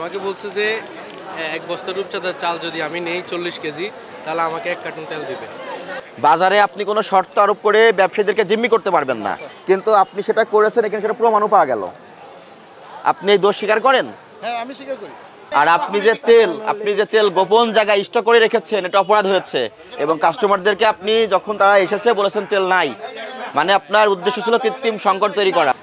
আমাকে বলছে যে এক বস্তা রূপচাঁদার চাল যদি আমি নেই 40 কেজি, তাহলে আমাকে 1 কার্টন তেল দিবে। বাজারে আপনি কোনো শর্ত আরোপ করে ব্যবসায়ীদেরকে জিম্মি করতে পারবেন না, কিন্তু আপনি সেটা করেছেন, এখানে সেটা প্রমাণও পাওয়া গেল। আপনি এই দোষ স্বীকার করেন? হ্যাঁ, আমি স্বীকার করি। আর আপনি যে তেল গোপন জায়গায় স্টক করে রেখেছেন, এটা অপরাধ হয়েছে। এবং কাস্টমারদেরকে আপনি যখন তারা এসেছে বলেছেন তেল নাই, মানে আপনার উদ্দেশ্য ছিল কৃত্রিম সংকট তৈরি করা।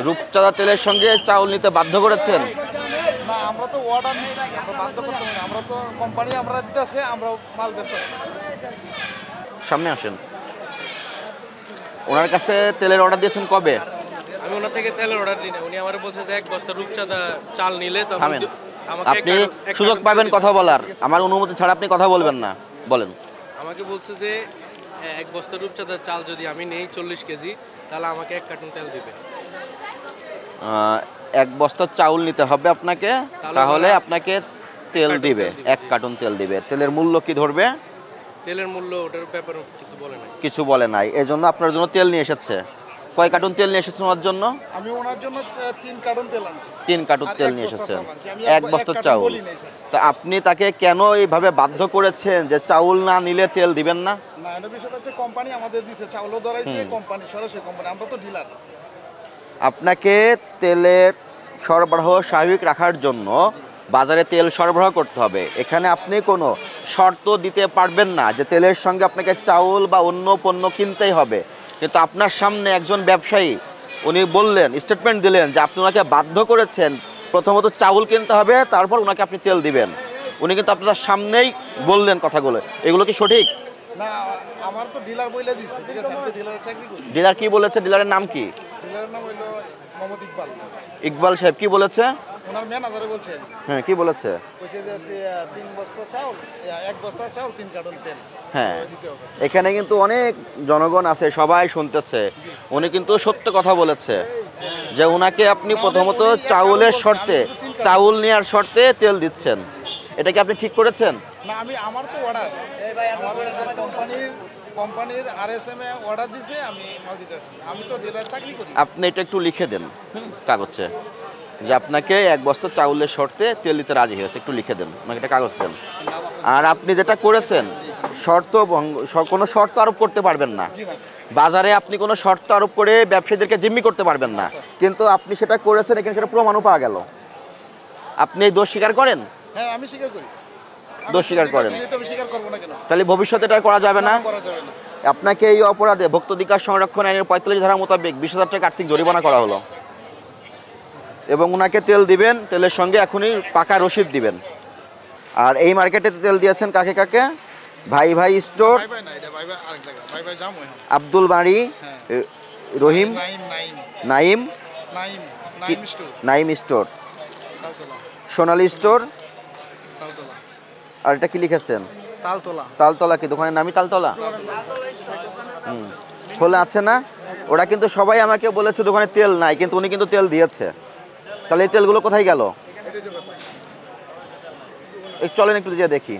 রূপচাঁদা তেলের সঙ্গে চাউল নিতে বাধ্য করেছেন? না, আমরা তো অর্ডার নিচ্ছি, আমরা বাধ্য করতে পারি না। আমরা তো কোম্পানি আমরা দিতেছে, আমরা মাল বেচতেছি। সামনে আসেন। ওনার কাছে তেলের অর্ডার দিয়েছেন কবে? আমি ওনার থেকে তেলের অর্ডার দিই না। উনি আমারে বলছে যে এক বস্তা রূপচাঁদা চাল নিলে তখন থামেন, আমাকে আপনি সুযোগ পাবেন কথা বলার। আমার অনুমতি ছাড়া আপনি কথা বলবেন না, বলেন। আমাকে বলছে যে এক বস্তা রূপচাঁদার চাল যদি আমি নেই 40 কেজি, তাহলে আমাকে 1 কার্টন তেল দিবে। এক বস্তা চাউল নিতে হবে আপনাকে, তাহলে আপনাকে তেল দিবে, 1 কার্টন তেল দিবে। তেলের মূল্য কি ধরবে? তেলের মূল্য ওটার ব্যাপারে কিছু বলে নাই। এজন্য আপনার জন্য তেল নিয়ে এসেছে। কয় কার্টন তেল নিয়ে এসেছেন ওনার জন্য? আমি ওনার জন্য 3 কার্টন তেল আনছি। 3 কার্টন তেল নিয়ে এসেছেন, 1 বস্তা কার্টন চাউল। বলি নাই, স্যার। তো আপনি তাকে কেন এইভাবে বাধ্য করেছেন যে চাউল না নিলে তেল দিবেন না? না, এটা বিষয়টা হচ্ছে কোম্পানি আমাদের দিছে, চাউলও ধরাইছে কোম্পানি, সরাসরি কোম্পানি, আমরা তো ডিলার। আপনাকে তেলের সরবরাহ স্বাভাবিক রাখার জন্য বাজারে তেল সরবরাহ করতে হবে। এখানে আপনি কোনো শর্ত দিতে পারবেন না যে তেলের সঙ্গে আপনাকে চাউল বা অন্য পণ্য কিনতেই হবে। কিন্তু আপনার সামনে একজন ব্যবসায়ী উনি বললেন, স্টেটমেন্ট দিলেন যে আপনি ওনাকে বাধ্য করেছেন প্রথমত চাউল কিনতে হবে, তারপর ওনাকে আপনি তেল দিবেন। উনি কিন্তু আপনার সামনেই বললেন কথাগুলো। এগুলো কি সঠিক? না, আমার তো ডিলার বইলে দিচ্ছে, ঠিক আছে? আমি তো ডিলারের চাকরি করি। ডিলার কি বলেছে? ডিলারের নাম কি? ডিলারের নাম হইলো মোহাম্মদ ইকবাল। ইকবাল সাহেব কি বলেছে? ওনার ম্যানেজারে বলছেন, হ্যাঁ, কি বলেছে? বলছে যে 3 বস্তা চাউল, 1 বস্তা চাউল, 3 কার্টন তেল হ্যাঁ, দিতে হবে। এখানে কিন্তু অনেক জনগণ আছে, সবাই শুনতেছে। উনি কিন্তু সত্য কথা বলেছে যে ওনাকে আপনি প্রথমত চাউলের শর্তে, চাউল নেওয়ার শর্তে তেল দিচ্ছেন। এটা কি আপনি ঠিক করেছেন? না, আমার তো অর্ডার, আমার কোম্পানির আরএসএম এ অর্ডার দিছে, আমি মাল দিতেছি। আমি তো ডিলার চাকরি করি। আপনি এটা একটু লিখে দেন কাগজে যে আপনাকে 1 বস্তা চাউলের শর্তে তেল দিতে রাজি হয়েছে, একটু লিখে দেন, আমাকে একটা কাগজ দেন। আর আপনি যেটা করেছেন কোনো শর্ত আরোপ করতে পারবেন না। বাজারে আপনি কোনো শর্ত আরোপ করে ব্যবসায়ীদেরকে জিম্মি করতে পারবেন না, কিন্তু আপনি সেটা করেছেন, এখানে সেটা প্রমাণও পাওয়া গেল। আপনি এই দোষ স্বীকার করেন? হ্যাঁ, আমি স্বীকার করি। দোষ স্বীকার করেন? আমি স্বীকার করব না কেন? তাহলে ভবিষ্যতে এটা করা যাবে না? করা যাবে না। আপনাকে এই অপরাধে ভোক্তাধিকার সংরক্ষণ আইনের 45 ধারা মোতাবেক 20,000 টাকা আর্থিক জরিমানা করা হলো। এবং ওনাকে তেল দিবেন, তেলের সঙ্গে এখনই পাকা রসিদ দিবেন। আর এই মার্কেটে তেল দিয়েছেন কাকে কাকে? ভাই ভাই স্টোর, ভাই ভাই না, এটা ভাই ভাই আরেক জায়গা, ভাই ভাই জামু। আব্দুল বাড়ি, রহিম, নাইম স্টোর, নাইম স্টোর, তালতলা, সোনালী স্টোর। তালতলা, আর এটা কি লিখেছেন? তালতলা। তালতলা কি দোকানের নামই তালতলা? খোলা আছে না? ওরা কিন্তু সবাই আমাকে বলেছে দোকানে তেল নাই, কিন্তু উনি কিন্তু তেল দিয়েছে। তাহলে এই তেলগুলো কোথায় গেল? চলেন একটু যে দেখি,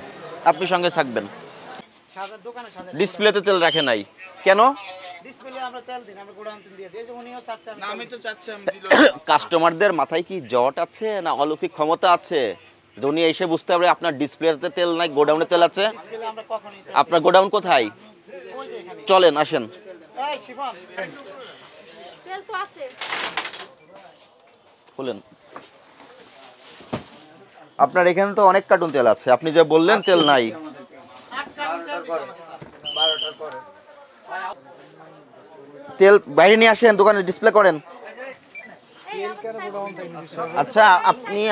আপনি সঙ্গে থাকবেন। ডিসপ্লেতে তেল রাখে নাই কেন? কাস্টমারদের মাথায় কি জট আছে না অলৌকিক ক্ষমতা আছে যে উনি এসে বুঝতে পারবে আপনার ডিসপ্লেতে তেল নাই, গোডাউনে তেল আছে? আপনার গোডাউন কোথায়? চলেন, আসেন। বলেন, আপনার এখানে তো অনেক কার্টুন তেল আছে, আপনি যে বললেন তেল নাই। তেল বাইরে নিয়ে আসেন, দোকানে ডিসপ্লে করেন। আচ্ছা,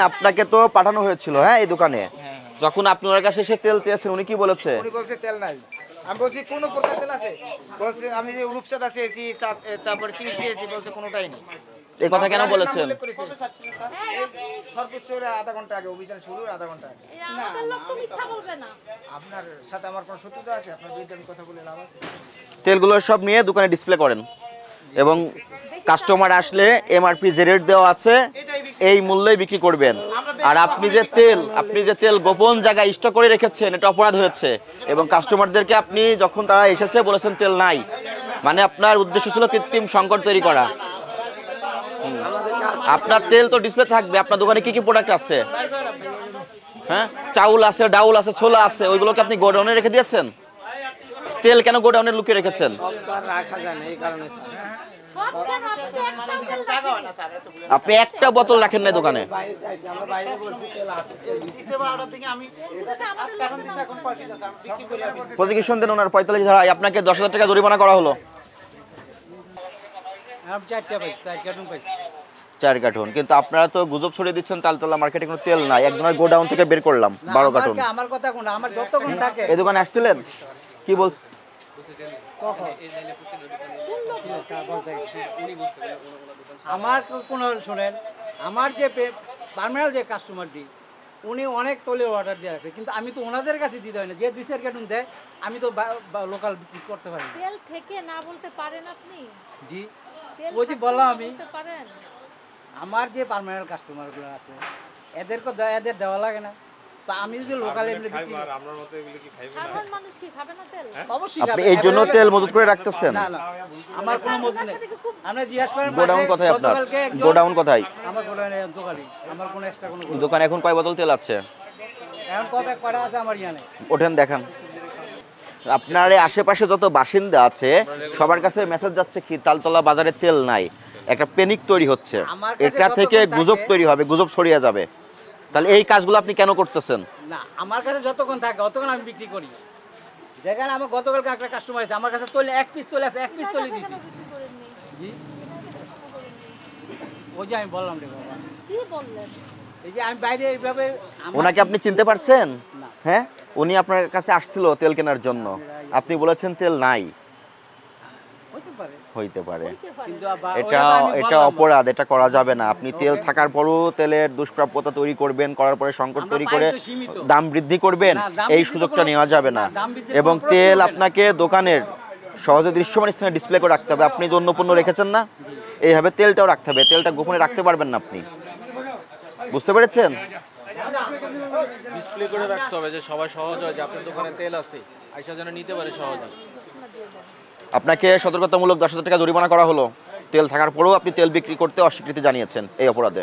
আপনাকে তো পাঠানো হয়েছিল হ্যাঁ এই দোকানে, যখন আপনি ওনার কাছে এসে তেল চেয়েছেন উনি কি বলেছে? উনি বলছে তেল নাই। আমি বলছি কোন প্রকার তেল আছে? বলছে আমি যে রূপচাঁদা চেয়েছি, তারপরে কি চেয়েছি, বলছে কোনোটাই নেই। এই কথা কেন বলেছেন? সর্বোচ্চ আধা ঘন্টা আগে, অভিযান শুরুর আধা ঘন্টা আগে। আপনার সাথে আমার কোনো শত্রুতা আছে? আপনার বিরুদ্ধে আমি কথা বলে লাভ আছে? তেলগুলো সব নিয়ে দোকানে ডিসপ্লে করেন এবং কাস্টমার আসলে এমআরপি যে রেট দেওয়া আছে এই মূল্যে বিক্রি করবেন। আর আপনি যে তেল গোপন জায়গায় স্টক করে রেখেছেন, এটা অপরাধ হয়েছে। এবং কাস্টমারদেরকে আপনি যখন তারা এসেছে বলেছেন তেল নাই, মানে আপনার উদ্দেশ্য ছিল কৃত্রিম সংকট তৈরি করা। আপনার তেল তো ডিসপ্লে থাকবে, আপনার দোকানে কি কি প্রোডাক্ট আছে? হ্যাঁ, চাউল আছে, ডাউল আছে, ছোলা আছে, ওইগুলোকে আপনি গোডাউনে রেখে দিয়েছেন? তেল কেন গোডাউনে লুকিয়ে রেখেছেন? আপনি একটা বোতল রাখেন না দোকানে? প্রসিকিউশন দেন ওনার 45 ধারায়, আপনাকে 10,000 টাকা জরিমানা করা হলো। 4 কার্টুন, কিন্তু আপনারা তো গুজব ছড়িয়ে দিচ্ছেন তালতলা মার্কেটে কোনো তেল নাই। একজনের গোডাউন থেকে বের করলাম 12 কার্টুন। আমার কথা কোন, আমার যতক্ষণ থাকে এই দোকানে আসছিলেন? কি বল? আমার কোনো শুনেন, আমার যে পার্মানেন্ট যে কাস্টমারটি উনি অনেক তলে অর্ডার দিয়ে রাখছে, কিন্তু আমি তো ওনাদের কাছে দিতে হয় না। যে 2-4 কার্টুন দেয় আমি তো লোকাল বিক্রি করতে পারি না। তেল থেকে না বলতে পারেন আপনি? জি, তেল ওই যে থাকতে বললাম না আমি, বলতে পারেন? আমার যে পার্মানেন্ট কাস্টমারগুলো আছে এদের দেওয়া লাগে না। তো আমি যদি লোকাল এমনি বিক্রি সাধারণ মানুষ কি খাবে না তেল? অবশ্যই আপনি খাবে। এই জন্য তেল মজুত করে রাখতেছেন? না না, আমার কোনো মজুদ নেই। আপনি জিজ্ঞাসা করেন গোডাউন পাশে কোথায় আপনার? গতকালকে একজন- গোডাউন কোথায়? আমার গোডাউনে দোকানে, আমার কোনো এক্সট্রা কোনো গোডাউন দোকানে এখন কয় বোতল তেল আছে? এখন কটা আছে আমার ইয়ানে। ওঠেন দেখান। আপনার এই আশেপাশে যত বাসিন্দা আছে সবার কাছে মেসেজ যাচ্ছে কি তালতলা বাজারে তেল নাই, একটা প্যানিক তৈরি হচ্ছে। আমার কাছে এটা যতক্ষণ থেকে থাকে- গুজব তৈরি হবে, গুজব ছড়িয়ে যাবে। তাহলে এই কাজগুলো আপনি কেন করতেছেন? না, আমার কাছে যতক্ষণ থাকে অতক্ষণ আমি বিক্রি করি। দেখেন আমার গতকালকে একটা কাস্টমার আছে, আমার কাছে তৈলে 1 পিস তৈলে আছে, 1 পিস তৈলে দিছি। বিক্রি করেননি? জি, ওই যে আমি বললাম রে বাবা, কি বললেন? এই যে আমি বাইরে এইভাবে ওনাকে আপনি চিনতে পারছেন? না। হ্যাঁ, উনি আপনার কাছে আসছিল তেল কেনার জন্য, আপনি বলেছেন তেল নাই। হতে পারে, হইতে পারে, হইতে পারে। কিন্তু এটা অপরাধ, এটা করা যাবে না। আপনি তেল থাকার পরও তেলের দুষ্প্রাপ্যতা তৈরি করবেন, করার পরে সংকট আমরা তৈরি পাই করে তো সীমিত। দাম বৃদ্ধি করবেন, না, দাম এই বৃদ্ধি তো সুযোগটা কোনো- নেওয়া যাবে না। না, দাম বৃদ্ধির এবং কোনো প্রশ্ন তেল ওঠে না। আপনাকে দোকানের সহজে দৃশ্যমান স্থানে ডিসপ্লে করে রাখতে হবে। আপনি যে অন্য পণ্য রেখেছেন না, এইভাবে তেলটাও রাখতে হবে। তেলটা গোপনে রাখতে পারবেন না আপনি, বুঝতে পেরেছেন? ডিসপ্লে করে রাখতে হবে যে সবাই সহজ হয় যে আপনার দোকানে তেল আছে, আইসা যেন নিতে পারে সহজে। আপনাকে সতর্কতামূলক 10,000 টাকা জরিমানা করা হলো। তেল থাকার পরেও আপনি তেল বিক্রি করতে অস্বীকৃতি জানিয়েছেন এই অপরাধে।